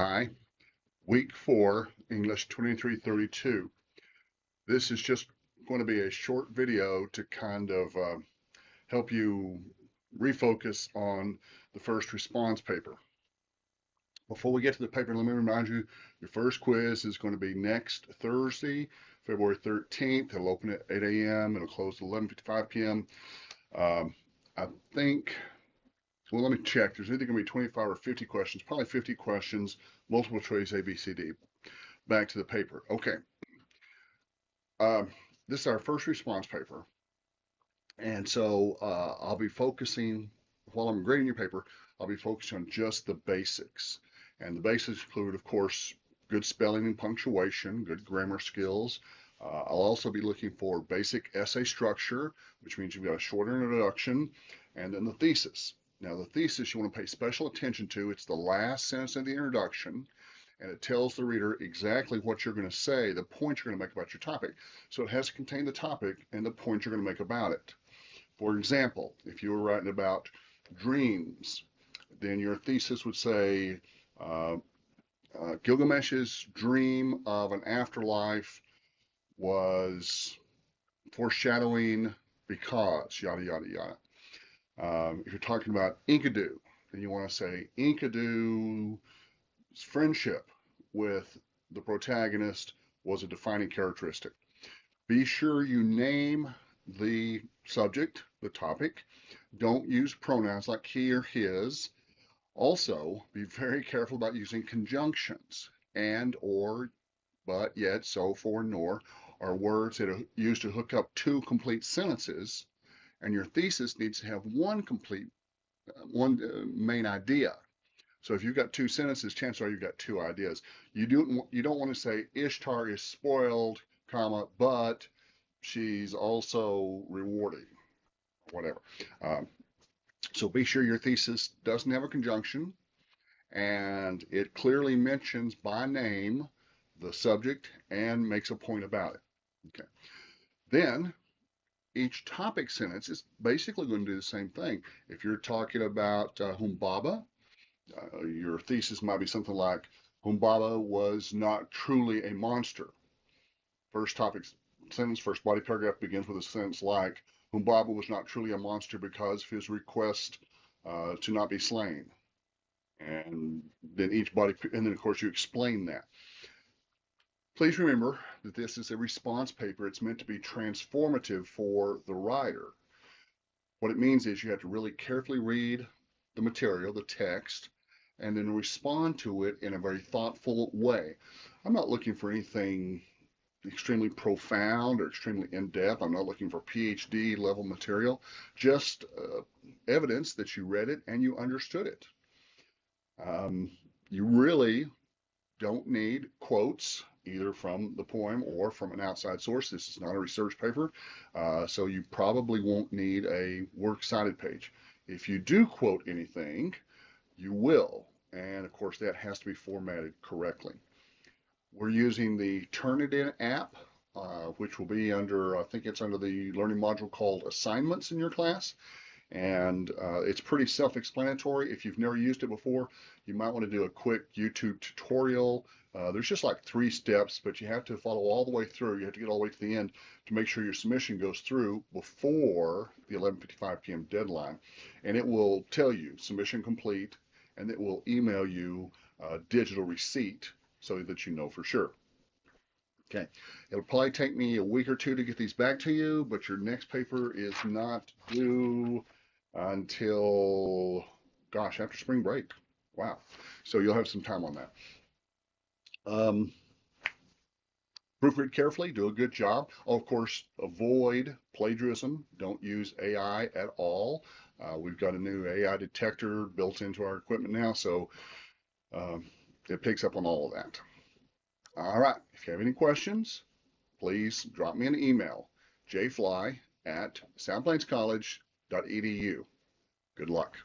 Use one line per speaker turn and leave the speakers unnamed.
Hi, week 4, English 2332. This is just going to be a short video to kind of help you refocus on the first response paper. Before we get to the paper, let me remind you, your first quiz is going to be next Thursday, February 13th. It'll open at 8 a.m. It'll close at 11:55 p.m. I think, well, let me check. There's either going to be 25 or 50 questions, probably 50 questions, multiple choice A, B, C, D. Back to the paper. Okay. This is our first response paper. And so I'll be focusing, while I'm grading your paper, I'll be focusing on just the basics. And the basics include, of course, good spelling and punctuation, good grammar skills. I'll also be looking for basic essay structure, which means you've got a short introduction, and then the thesis. Now, the thesis you want to pay special attention to. It's the last sentence of the introduction, and it tells the reader exactly what you're going to say, the point you're going to make about your topic. So it has to contain the topic and the point you're going to make about it. For example, if you were writing about dreams, then your thesis would say, Gilgamesh's dream of an afterlife was foreshadowing because, yada, yada, yada. If you're talking about Enkidu, then you want to say Enkidu's friendship with the protagonist was a defining characteristic. Be sure you name the subject, the topic. Don't use pronouns like he or his. Also, be very careful about using conjunctions. And, or, but, yet, so, for, nor are words that are used to hook up two complete sentences, and your thesis needs to have one main idea. So if you've got two sentences, chances are you've got two ideas. You don't want to say Ishtar is spoiled, comma, but she's also rewarding, whatever. So be sure your thesis doesn't have a conjunction, and it clearly mentions by name the subject and makes a point about it. Okay. Then each topic sentence is basically going to do the same thing. If you're talking about Humbaba, your thesis might be something like, Humbaba was not truly a monster. First topic sentence, first body paragraph begins with a sentence like, Humbaba was not truly a monster because of his request to not be slain. And then and then of course you explain that. Please remember that this is a response paper. It's meant to be transformative for the writer. What it means is you have to really carefully read the material, the text, and then respond to it in a very thoughtful way. I'm not looking for anything extremely profound or extremely in-depth. I'm not looking for PhD level material, just evidence that you read it and you understood it. You really don't need quotes either from the poem or from an outside source. This is not a research paper, so you probably won't need a works cited page. If you do quote anything, you will, and of course that has to be formatted correctly. We're using the Turnitin app, which will be under, I think it's under the learning module called Assignments in your class, and it's pretty self-explanatory. If you've never used it before, you might want to do a quick YouTube tutorial. There's just like 3 steps, but you have to follow all the way through. You have to get all the way to the end to make sure your submission goes through before the 11:55 p.m. deadline, and it will tell you submission complete, and it will email you a digital receipt so that you know for sure. Okay, it'll probably take me a week or 2 to get these back to you, but your next paper is not due until, gosh, after spring break. Wow. So you'll have some time on that. Proofread carefully, do a good job. Of course, avoid plagiarism. Don't use AI at all. We've got a new AI detector built into our equipment now, so it picks up on all of that. All right, if you have any questions, please drop me an email, jfly@southplainscollege.edu. Good luck.